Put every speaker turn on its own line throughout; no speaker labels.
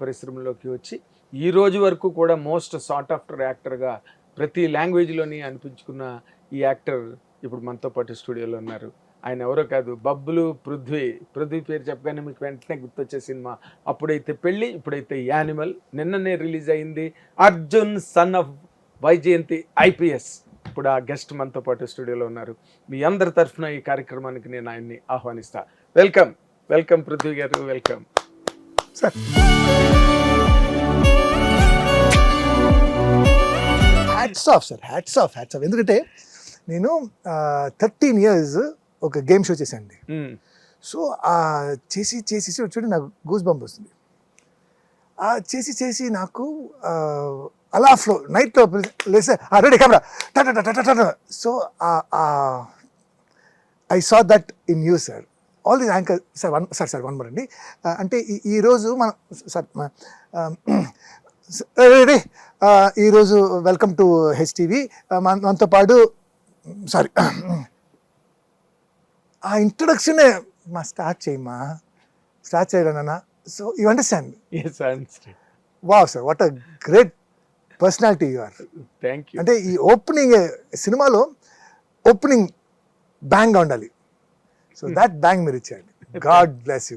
పరిశ్రమలోకి వచ్చి ఈ రోజు వరకు కూడా మోస్ట్ సార్ట్ ఆఫ్టర్ యాక్టర్గా ప్రతి లాంగ్వేజ్లోని అనిపించుకున్న ఈ యాక్టర్ ఇప్పుడు మనతో పాటు స్టూడియోలో ఉన్నారు. ఆయన ఎవరో కాదు, బబ్బులు పృథ్వీ. పృథ్వీ పేరు చెప్పగానే మీకు వెంటనే గుర్తొచ్చే సినిమా అప్పుడైతే పెళ్ళి, ఇప్పుడైతే యానిమల్. నిన్ననే రిలీజ్ అయింది Arjun son of Vyjayanthi IPS. ఇప్పుడు ఆ గెస్ట్ మనతో పాటు స్టూడియోలో ఉన్నారు. మీ అందరి తరఫున ఈ కార్యక్రమానికి నేను ఆయన్ని ఆహ్వానిస్తా. వెల్కమ్ వెల్కమ్ పృథ్వీ గారు, welcome
sir. Hats off sir, hats off. ఎందుకంటే నేను 13 years ఒక గేమ్ షో చేశానండి. సో చేసి చూడండి నాకు గూస్ బంప్ వస్తుంది. చేసి నాకు అలా ఫ్లో నైట్లో లేసే ready camera so I saw that in you sir. All the anchor sir one more అండి. అంటే ఈరోజు మన సార్ రెడీ ఈరోజు వెల్కమ్ టు హెచ్టీవీ. మనతో పాటు సారీ ఆ ఇంట్రొడక్షనే స్టార్ట్ చేయలేనా. So you understand. Wow sir, what a great personality you are.
Thank you.
అంటే ఈ ఓపెనింగ్ సినిమాలో ఓపెనింగ్ బ్యాంగ్గా ఉండాలి. సో దట్ బ్యాంగ్ మీరు ఇచ్చారు. God bless you.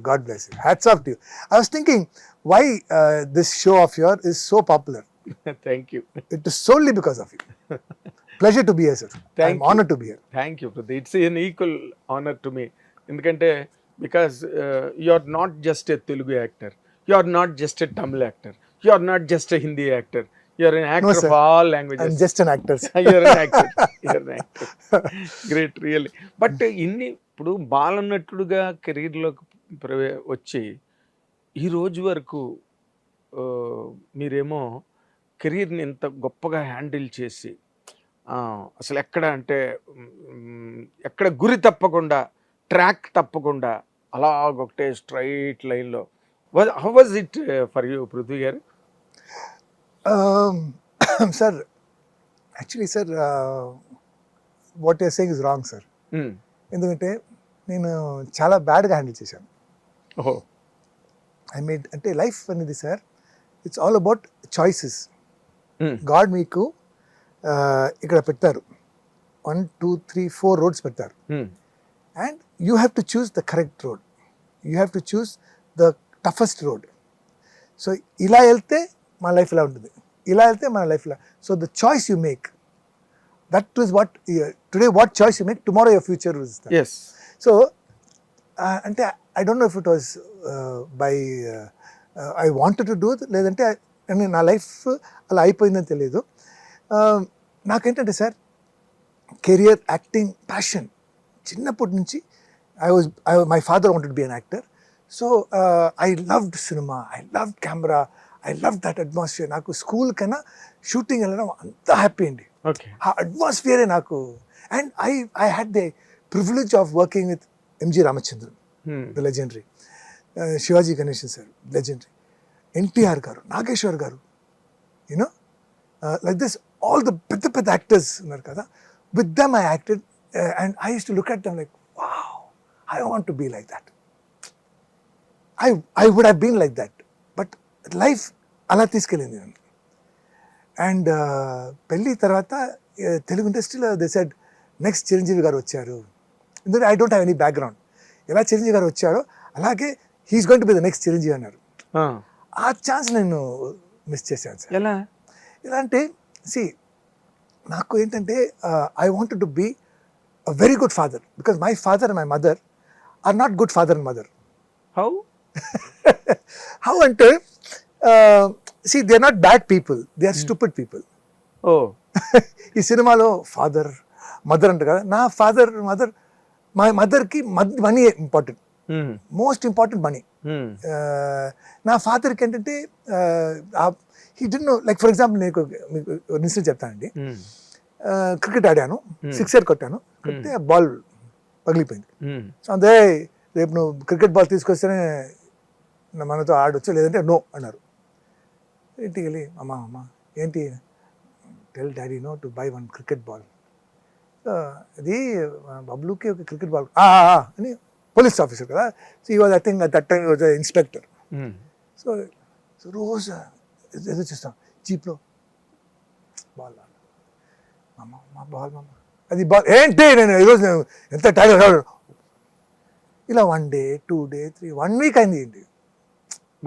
Hats off to you. I was thinking why this show of yours is so popular.
Thank you.
It is solely because of you. Pleasure to be here, sir. I'm honored to be here.
Thank you. It's an equal honor to me. Endukante because you are not just a Telugu actor. You are not just a Tamil actor. You are not just a Hindi actor. You are an actor of all languages.
I'm just an actor.
You are an actor. Great, really. But inni ఇప్పుడు బాలనటుడుగా కెరీర్లోకి వచ్చి ఈ రోజు వరకు మీరేమో కెరీర్ని ఎంత గొప్పగా handle చేసి అసలు ఎక్కడ గురి తప్పకుండా, ట్రాక్ తప్పకుండా అలాగొకటే స్ట్రైట్ లైన్లో. How was it for you Prithvi garu?
Sir actually sir what your saying is wrong sir. ఎందుకంటే నేను చాలా బ్యాడ్గా హ్యాండిల్ చేశాను. అంటే లైఫ్ అనేది sir it's all about choices. God మీకు ఇక్కడ పెడతారు 1 2 3 4 రోడ్స్ పెడతారు. And you have to choose the correct road. You have to choose the toughest road. So ఇలా వెళ్తే మన లైఫ్ ఇలా ఉంటుంది, ఇలా వెళ్తే మన లైఫ్ ఇలా. So the choice you make, that is what today what choice you make, tomorrow your future is that.
Yes.
So ante I don't know if it was by I wanted to do it ledante na life ala ayipoyindani teliyadu. Nakentante sir career acting passion chinnapudi nunchi my father wanted to be an actor. So I loved cinema, I loved camera, I loved that atmosphere. Naku school kana shooting elladam anta happy andi.
Okay.
ఆ అట్మాస్ఫియరే నాకు. And I had the privilege of working with MG Ramachandran, the legendary, Shivaji Ganesan sir legendary, NTR garu, Nageswar garu, you know like this all the పెద్ద actors ఉన్నారు కదా. With them I acted and I use to look at them like wow, I want to be like that. I would have been like that. But life అలా తీసుకెళ్ళింది నన్ను. And పెళ్ళి తర్వాత తెలుగు ఇండస్ట్రీలో they said next Chiranjeevi garu వచ్చారు. ఎందుకంటే I don't have any background. ఎలా చిరంజీవి గారు వచ్చారో అలాగే he's going to be the next Chiranjeevi అన్నారు. ఆ ఛాన్స్ నేను మిస్ చేశాను సార్.
ఎలా
అంటే నాకు ఏంటంటే I wanted to be a very good father because my father and my mother are not good father and mother. How అంటే they are not bad people, they are stupid people. ఈ సినిమాలో father mother అంట కదా. నా father mother, మా మదర్కి money important, most important money. నా ఫాదర్కి ఏంటంటే he did no, like for example నేను మీకు ఇన్సిడెంట్ చెప్తానండి. క్రికెట్ ఆడాను, సిక్సర్ కొట్టాను, కొట్టే బాల్ పగిలిపోయింది. సో అదే రేపు నువ్వు క్రికెట్ బాల్ తీసుకొస్తేనే మనతో ఆడొచ్చు, లేదంటే నో అన్నారు. ఇంటికి వెళ్ళి అమ్మ ఏంటి, tell daddy no to buy 1 cricket ball. అది బబ్లుకి ఒక క్రికెట్ బాల్ అని పోలీస్ ఆఫీసర్ కదా. సో ఈ was I think that time was inspector. So so రోజు ఏదో చూస్తాం జీప్లో బాల్ మా బాల్ అది బాల్ ఏంటి నేను ఈరోజు నేను ఎంత టైం ఇలా 1 day 2 day 3 1 week అయింది ఏంటి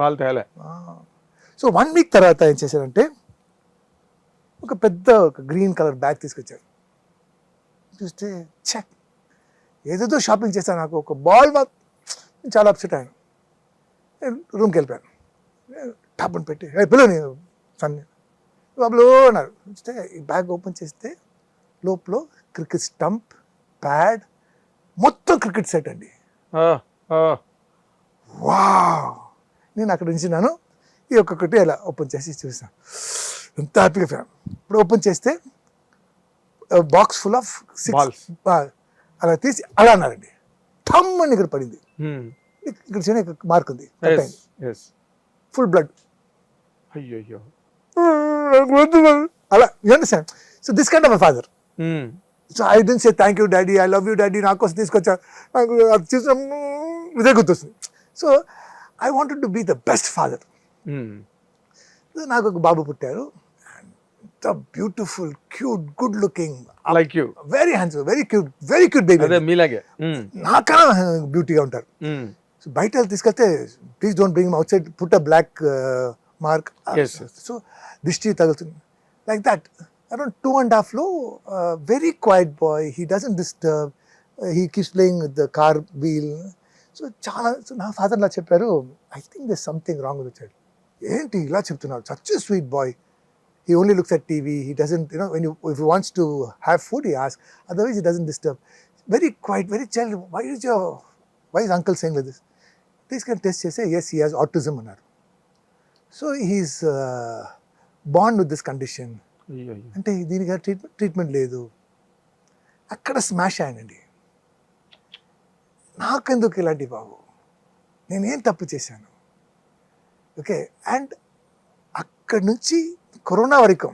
బాల్ తేలే.
సో 1 week తర్వాత ఏం చేశారంటే ఒక పెద్ద గ్రీన్ కలర్ బ్యాగ్ తీసుకొచ్చారు. చూస్తే చెక్ ఏదేదో షాపింగ్ చేశాను, నాకు ఒక బాల్ చాలా అప్సెట్ అయ్యాను. నేను రూమ్కి వెళ్ళిపోయాను. టబ్బుని పెట్టి పిల్లని సన్ని బాబులో అన్నారు. చూస్తే ఈ బ్యాగ్ ఓపెన్ చేస్తే లోపల క్రికెట్ స్టంప్, ప్యాడ్, మొత్తం క్రికెట్ సెట్ అండి. వావ్! నేను అక్కడ ఉంచినాను. ఈ ఒక్కొక్కటి అలా ఓపెన్ చేసి చూసాను, ఎంత హ్యాపీగా ఫ్యాన్. ఇప్పుడు ఓపెన్ చేస్తే బాక్స్ ఫుల్ ఆఫ్ 6 అలా తీసి అలా అన్నారండి. ఠమ్ అని ఇక్కడ పడింది. ఇక్కడ చిన్న మార్క్ ఉంది, ఫుల్ బ్లడ్.
అయ్యో,
అలా you understand. So this kind of my father. So I don't say thank you daddy, I love you daddy, నా కోసం తీసుకొచ్చా, నాకు అది చూసిన ఇదే గుర్తొస్తుంది. So I wanted to be the best father. నాకు ఒక బాబు పుట్టారు. Beautiful, cute, good looking,
like you,
very handsome, very cute baby.
అదే మీలాగే
నాకన్నా బ్యూటీగా ఉంటారు. సో బయట తీసుకెళ్తే please don't bring outside, put a black mark. So దిష్టి తగులుతుంది. లైక్ దట్ అరౌండ్ 2.5 లో very quiet boy, he doesn't disturb, he keeps playing with the car wheel. So చాలా, నా ఫాదర్ ఇలా చెప్పారు, I think this something wrong with child. ఏంటి ఇలా చెప్తున్నారు, such a sweet boy. He only looks at TV. He doesn't, if he wants to have food, he asks. Otherwise, he doesn't disturb. Very quiet, very chill. Why is uncle saying like this? This can test say, yes, he has autism. So he's born with this condition. అంటే దీనికి treatment లేదు. అక్కడ smash అయ్యానండి. నాకెందుకు ఇలాంటి బాబు, నేనేం తప్పు చేశాను? ఓకే, అండ్ అక్కడి నుంచి కరోనా వరకు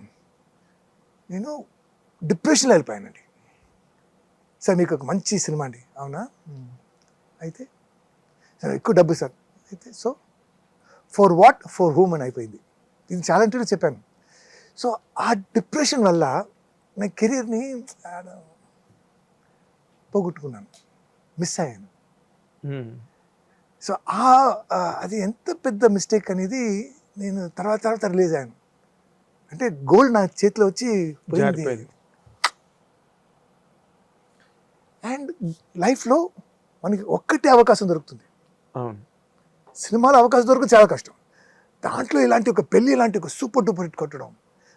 నేను డిప్రెషన్లో వెళ్ళిపోయానండి. సార్ మీకు ఒక మంచి సినిమా అండి, అవునా? అయితే సార్ ఎక్కువ డబ్బు సార్, అయితే so for what, for whom అని అయిపోయింది. ఇది చాలా ఇంటర్వ్యూ చెప్పాను. సో ఆ డిప్రెషన్ వల్ల నా కెరీర్ని పోగొట్టుకున్నాను, మిస్ అయ్యాను. సో అది ఎంత పెద్ద మిస్టేక్ అనేది నేను తర్వాత రిలీజ్ అయ్యాను. అంటే గోల్డ్ నా చేతిలో వచ్చి పోయింది. అండ్ లైఫ్లో మనకి ఒక్కటే అవకాశం దొరుకుతుంది. సినిమాలో అవకాశం దొరకడం చాలా కష్టం. దాంట్లో ఇలాంటి ఒక పెళ్ళి, ఇలాంటి ఒక సూపర్ డూపర్ హిట్ కొట్టడం,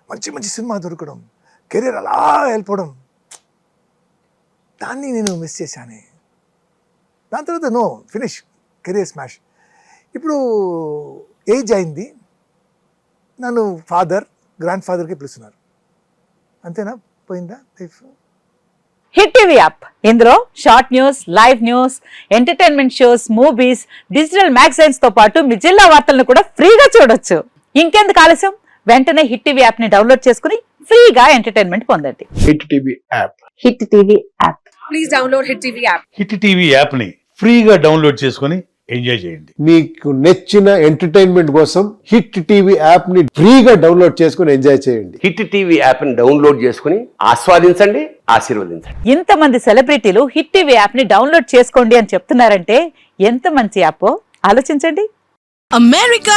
మంచి సినిమా దొరకడం, కెరీర్ అలా వెళ్ళిపోవడం, దాన్ని నేను మిస్ చేశాను. దాని తర్వాత నో ఫినిష్, కెరీర్ స్మాష్. ఇప్పుడు ఏజ్ అయింది, నన్ను ఫాదర్, గ్రాండ్ ఫాదర్కి పిలుస్తున్నారు. అంతేనా, పోయిందా లైఫ్?
హిట్ టీవీ యాప్, ఇందులో short news, live news, entertainment shows, movies, digital magazines తో పాటు మీ జిల్లా వార్తలను కూడా ఫ్రీగా చూడొచ్చు. ఇంకెందుకు ఆలస్యం, వెంటనే హిట్ టీవీ యాప్ ని డౌన్లోడ్ చేసుకుని ఫ్రీగా ఎంటర్టైన్మెంట్ పొందండి.
Hit TV app,
hit TV app,
please download hit TV app.
Hit TV app ని ఫ్రీగా డౌన్లోడ్ చేసుకొని ఎంజాయ్ చేయండి.
మీకు నచ్చిన ఎంటర్టైన్మెంట్ కోసం హిట్ టీవీ యాప్ ని ఫ్రీగా డౌన్లోడ్ చేసుకొని ఎంజాయ్ చేయండి.
హిట్ టీవీ యాప్ ని డౌన్లోడ్ చేసుకుని ఆస్వాదించండి, ఆశీర్వదించండి.
ఇంతమంది సెలబ్రిటీలు హిట్ టీవీ యాప్ ని డౌన్లోడ్ చేసుకోండి అని చెప్తున్నారంటే ఎంత మంచి యాప్ ఆలోచించండి.
అమెరికా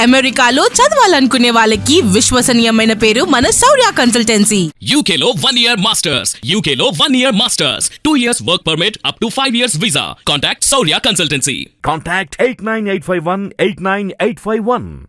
అమెరికాలో చదవాలనుకునే వాళ్ళకి విశ్వసనీయమైన పేరు మన శౌర్య కన్సల్టెన్సీ.
UK లో 1 year masters, UK లో 1 year masters, 2 years work permit up to 5 years visa. Contact Saurya Consultancy.
Contact 89851 89851.